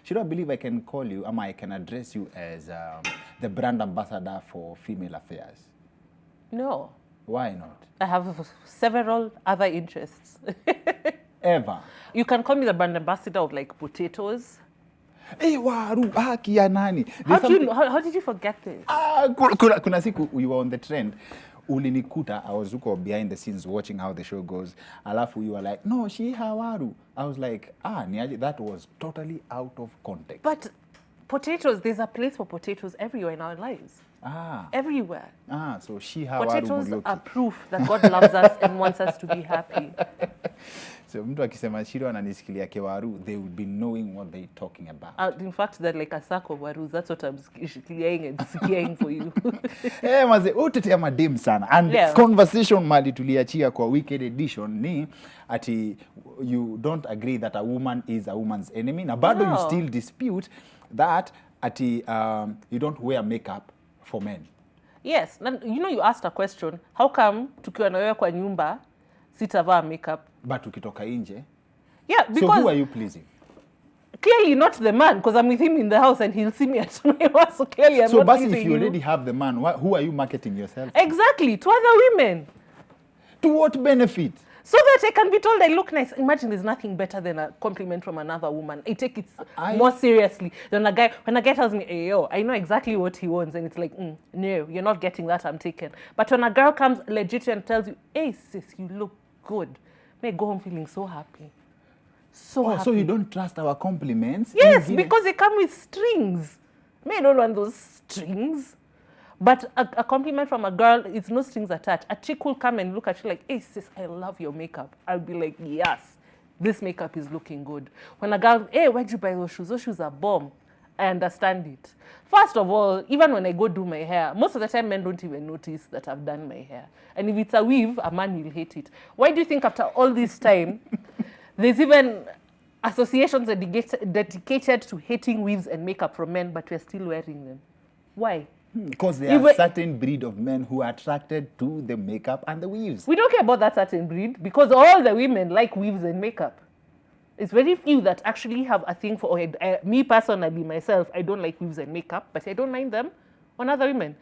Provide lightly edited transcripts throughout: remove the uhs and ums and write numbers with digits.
Should I believe I can call you, I can address you as the brand ambassador for female affairs? No. Why not? I have several other interests. Ever? You can call me the brand ambassador of like potatoes. Hey, waru, haki ya nani? How did you forget this? Kuna siku you were on the trend. Ulinikuta, I was behind the scenes watching how the show goes. Alafu you were like, no, she hawaru. I was like, niaje, that was totally out of context. But potatoes, there's a place for potatoes everywhere in our lives. Everywhere. So she hawaru. Potatoes are proof that God loves us and wants us to be happy. So mtu akisema Shiro ananisikilia kewaru, they will be knowing what they're talking about. In fact, they're like a sack of warus. That's what I'm clearing and securing for you. Maze, utetea madem sana. And conversation mali tuliachia kwa Wicked edition ni ati you don't agree that a woman is a woman's enemy. Na bado you still dispute that ati you don't wear makeup for men. Yes. You know, you asked a question. How come tukiwa na wewe kwa nyumba sitavaa makeup? But ukitoka nje. Yeah, because... So who are you pleasing? Clearly not the man, because I'm with him in the house and he'll see me at my house. So clearly I'm not pleasing you. So if you already have the man, who are you marketing yourself to? Exactly, to other women. To what benefit? So that I can be told I look nice. Imagine there's nothing better than a compliment from another woman. I take it more seriously than a guy. When a guy tells me, hey, yo, I know exactly what he wants. And it's like, no, you're not getting that, I'm taken. But when a girl comes legit and tells you, hey, sis, you look good. May go home feeling so happy. So happy. So you don't trust our compliments? Yes, because they come with strings. May don't want those strings. But a compliment from a girl, it's no strings attached. A chick will come and look at you like, hey, sis, I love your makeup. I'll be like, yes, this makeup is looking good. When a girl, hey, where'd you buy those shoes? Those shoes are bomb. I understand it. First of all, even when I go do my hair, most of the time men don't even notice that I've done my hair. And if it's a weave, a man will hate it. Why do you think after all this time, there's even associations dedicated to hating weaves and makeup from men, but we're still wearing them? Why? Because there are certain breed of men who are attracted to the makeup and the weaves. We don't care about that certain breed because all the women like weaves and makeup. It's very few that actually have a thing for me personally, myself, I don't like weaves and makeup, but I don't mind them on other women.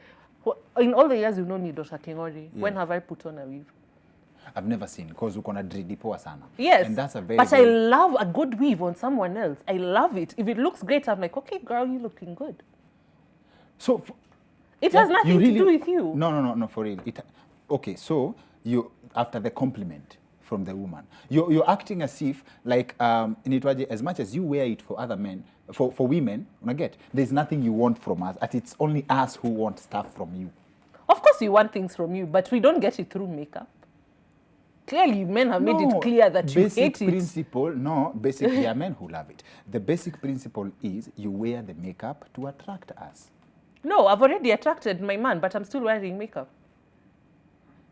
In all the years you've known me, Dr. Kingori, when have I put on a weave? I've never seen, because ukona dready poa sana. Yes, and that's a very, but I love a good weave on someone else. I love it. If it looks great, I'm like, okay, girl, you're looking good. So... It has nothing to do with you. No, for real. Okay, so you, after the compliment from the woman, you're acting as if, like, as much as you wear it for other men, for women, there's nothing you want from us, and it's only us who want stuff from you. Of course you want things from you, but we don't get it through makeup. Clearly, men have made it clear that you hate it. There are men who love it. The basic principle is you wear the makeup to attract us. No, I've already attracted my man, but I'm still wearing makeup.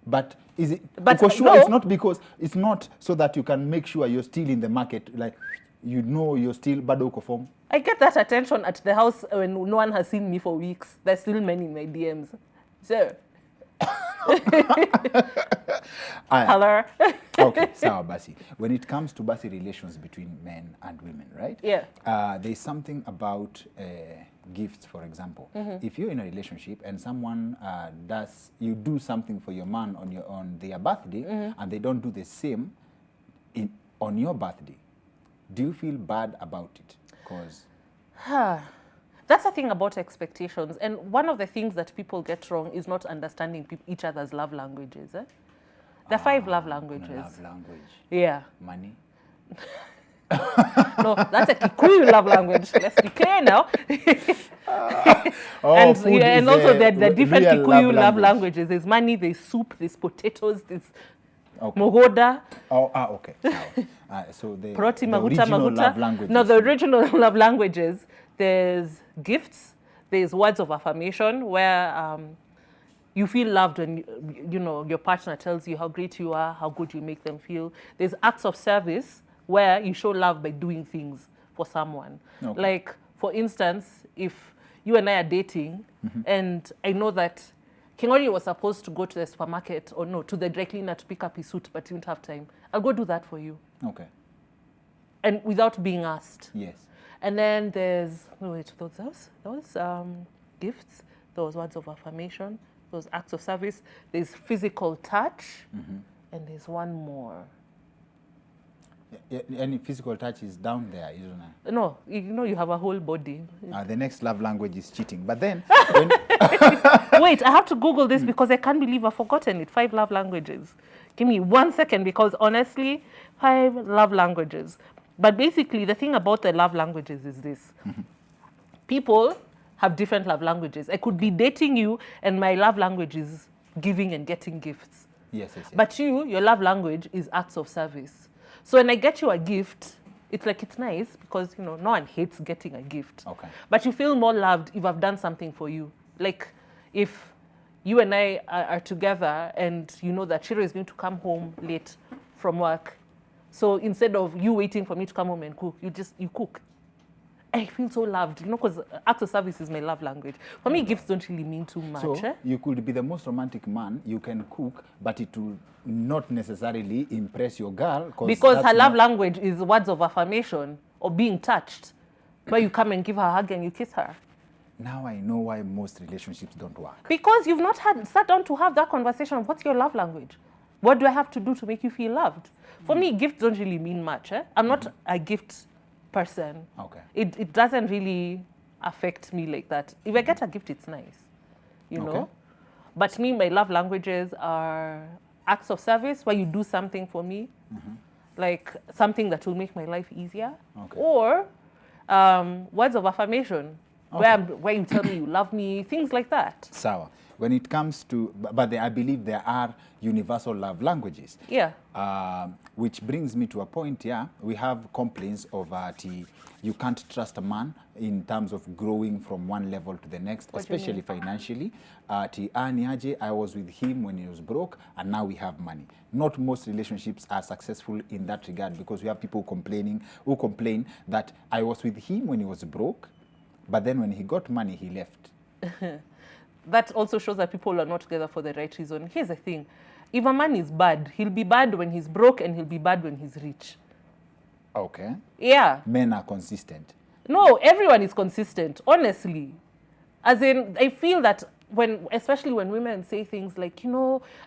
But is it? But sure, it's not because it's not so that you can make sure you're still in the market, like you know you're still bado uko form. I get that attention at the house when no one has seen me for weeks. There's still many in my DMs. So. Hello. Okay, sawa basi. When it comes to basi relations between men and women, right? Yeah. There's something about gifts, for example. If you're in a relationship and someone you do something for your man on their birthday, and they don't do the same on your birthday, do you feel bad about it? Because that's the thing about expectations. And one of the things that people get wrong is not understanding each other's love languages. There are 5 love languages. Love language. Yeah. Money. No, that's a Kikuyu love language. Let's be clear now. And also the different Kikuyu love languages. There's money, there's soup, there's potatoes, there's mogoda. Okay. So the original love languages. No, the original love languages. There's gifts. There's words of affirmation where you feel loved when your partner tells you how great you are, how good you make them feel. There's acts of service where you show love by doing things for someone. Okay. Like, for instance, if you and I are dating, and I know that Kingori was supposed to go to the supermarket, or no, to the dry cleaner to pick up his suit, but he didn't have time, I'll go do that for you. Okay. And without being asked. Yes. And then there's, those gifts, those words of affirmation, those acts of service. There's physical touch, and there's one more. Any physical touch is down there, isn't it? No, you have a whole body. The next love language is cheating. But then... Wait, I have to Google this because I can't believe I've forgotten it. 5 love languages. Give me 1 second because honestly, 5 love languages. But basically, the thing about the love languages is this. People have different love languages. I could be dating you and my love language is giving and getting gifts. Yes. But your love language is acts of service. So when I get you a gift, it's nice because, no one hates getting a gift. Okay. But you feel more loved if I've done something for you. Like if you and I are together and you know that Chiro is going to come home late from work. So instead of you waiting for me to come home and cook, you cook. I feel so loved, because acts of service is my love language. For me, gifts don't really mean too much. So you could be the most romantic man, you can cook, but it will not necessarily impress your girl. Because her love language is words of affirmation or being touched, where you come and give her a hug and you kiss her. Now I know why most relationships don't work. Because you've not sat down to have that conversation of what's your love language? What do I have to do to make you feel loved? For me, gifts don't really mean much. I'm not a gift person. Okay. It doesn't really affect me like that. If I get a gift, it's nice, you know. But me, my love languages are acts of service where you do something for me, like something that will make my life easier, or words of affirmation, where you tell me you love me, things like that. Sawa. When it comes to, I believe there are universal love languages. Yeah. Which brings me to a point, we have complaints of you can't trust a man in terms of growing from one level to the next, especially financially. I was with him when he was broke, and now we have money. Not most relationships are successful in that regard because we have people who complain that I was with him when he was broke, but then when he got money, he left. That also shows that people are not together for the right reason. Here's the thing. If a man is bad, he'll be bad when he's broke and he'll be bad when he's rich. Okay. Yeah. Men are consistent. No, everyone is consistent, honestly. As in, I feel that especially when women say things like,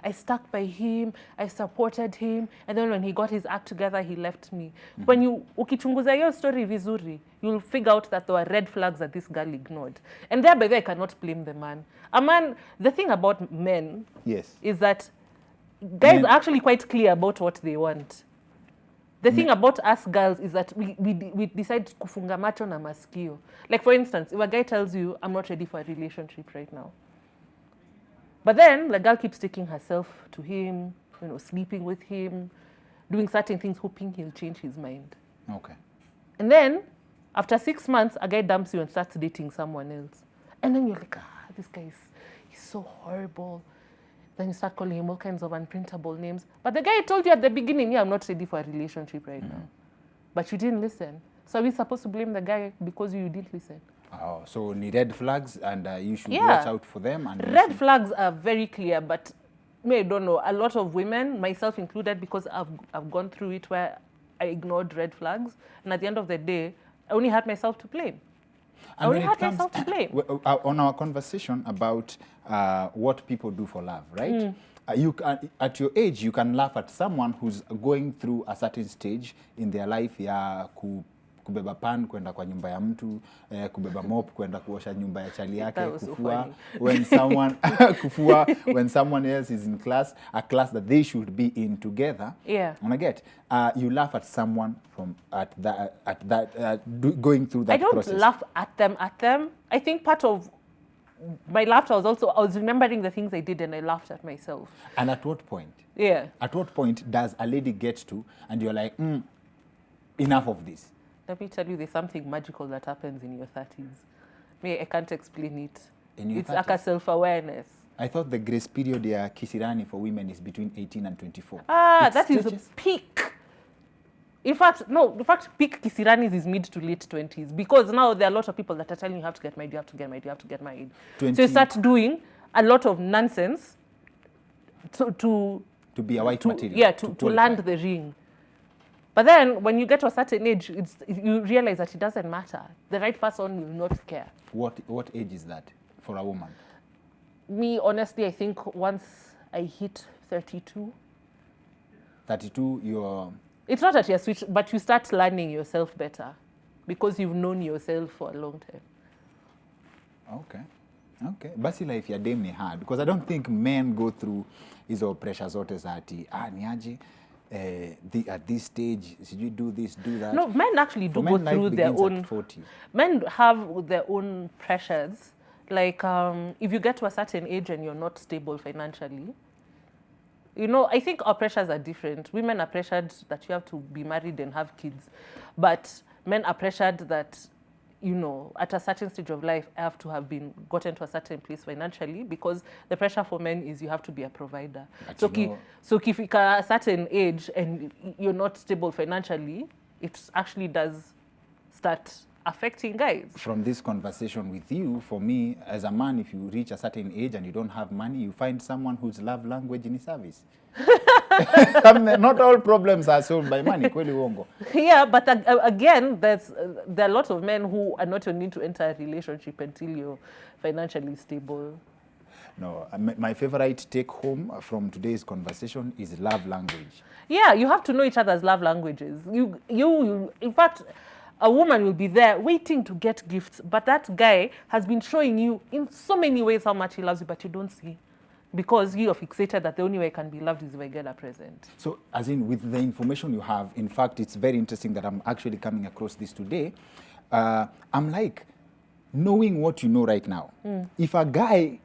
I stuck by him, I supported him, and then when he got his act together, he left me. When ukichunguza your story vizuri, you'll figure out that there were red flags that this girl ignored. And thereby, I cannot blame the man. A man, the thing about men is that guys are actually quite clear about what they want. The thing about us girls is that we decide kufunga macho na masikio. Like for instance, if a guy tells you, I'm not ready for a relationship right now. But then the girl keeps taking herself to him, sleeping with him, doing certain things, hoping he'll change his mind. Okay. And then after 6 months, a guy dumps you and starts dating someone else. And then you're like, this guy he's so horrible. Then you start calling him all kinds of unprintable names. But the guy told you at the beginning, I'm not ready for a relationship right now. But you didn't listen. So are we supposed to blame the guy because you didn't listen? Oh, so need red flags and you should watch out for them. And red flags are very clear, but I don't know. A lot of women, myself included, because I've gone through it where I ignored red flags. And at the end of the day, I only had myself to blame. And on our conversation about what people do for love, right? You can, at your age, you can laugh at someone who's going through a certain stage in their life, kubeba pan kwenda kwa nyumba ya mtu, kubeba mop kwenda kuosha nyumba ya chali yake, kufua when someone else is in a class that they should be in together. Yeah. And I get you laugh at someone going through that process. I don't laugh at them. I think part of my laughter was also I was remembering the things I did and I laughed at myself. And at what point? Yeah. At what point does a lady get to and you're like, enough of this? Let me tell you, there's something magical that happens in your 30s. I can't explain it. It's 30s? Like a self-awareness. I thought the grace period kisirani for women is between 18 and 24. That is a peak. In fact, peak kisiranis is mid to late 20s because now there are a lot of people that are telling you have to get married, you have to get married, you have to get married. 20. So you start doing a lot of nonsense to be a white material. Yeah, to land the ring. But then when you get to a certain age, you realize that it doesn't matter. The right person will not care. What age is that for a woman? Me, honestly, I think once I hit 32. 32, you're... It's not that you're switched, but you start learning yourself better because you've known yourself for a long time. Okay. Basi life ya dem ni hard because I don't think men go through hizo pressure zote za ati niaje at this stage should you do this, do that. No, men actually do go through their own. 40. Men have their own pressures. Like if you get to a certain age and you're not stable financially, you know, I think our pressures are different. Women are pressured that you have to be married and have kids, but men are pressured that, you know, at a certain stage of life, I have to have gotten to a certain place financially, because the pressure for men is you have to be a provider. So if you are a certain age and you're not stable financially, it actually does start affecting guys. From this conversation with you, for me, as a man, if you reach a certain age and you don't have money, you find someone whose love language in service. Not all problems are solved by money. Kweli uongo. Yeah, but again, there are a lot of men who are not willing to enter a relationship until you're financially stable. No, my favorite take home from today's conversation is love language. Yeah, you have to know each other's love languages. You in fact, a woman will be there waiting to get gifts, but that guy has been showing you in so many ways how much he loves you, but you don't see. Because you are fixated that the only way I can be loved is if I get a present. So, as in, with the information you have, in fact, it's very interesting that I'm actually coming across this today. I'm like, knowing what you know right now, if a guy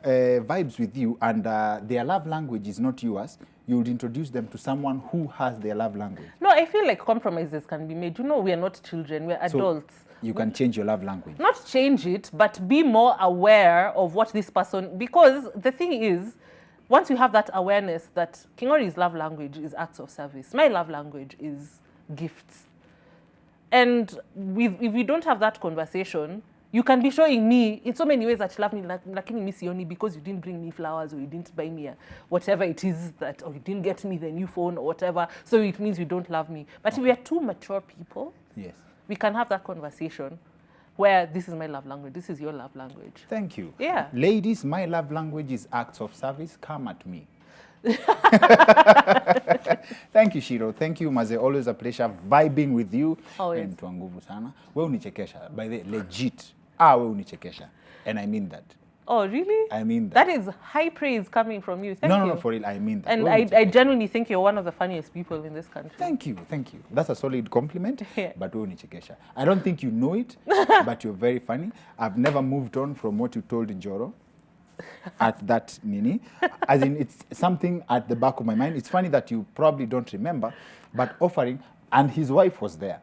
vibes with you and their love language is not yours, you would introduce them to someone who has their love language. No, I feel like compromises can be made. You know, we are not children, we're adults. So you can change your love language. Not change it, but be more aware of what this person... Because the thing is, once you have that awareness that Kingori's love language is acts of service, my love language is gifts. And if we don't have that conversation, you can be showing me in so many ways that you love me, like me only because you didn't bring me flowers, or you didn't buy me whatever it is that, or you didn't get me the new phone or whatever. So it means you don't love me. But if we are two mature people, yes, we can have that conversation where this is my love language, this is your love language. Thank you. Yeah. Ladies, my love language is acts of service. Come at me. Thank you, Shiro. Thank you, Maze. Always a pleasure vibing with you. Always. And tuwa nguvu sana. We unichekesha. By the legit. We unichekesha. And I mean that. Oh, really? I mean that. That is high praise coming from you. Thank you. No, for real. I mean that. And I genuinely think you're one of the funniest people in this country. Thank you. That's a solid compliment. Yeah. But we unichekesha. I don't think you know it, but you're very funny. I've never moved on from what you told Njoro at that nini. As in, it's something at the back of my mind. It's funny that you probably don't remember, but offering, and his wife was there.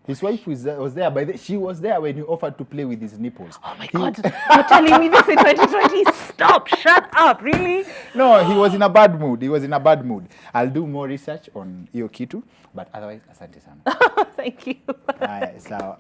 His wife was there, she was there when you offered to play with his nipples. Oh my God, you're telling me this in 2020? Stop, shut up, really? No, he was in a bad mood. I'll do more research on iyo kitu, but otherwise, asante sana. Thank you. Sawa.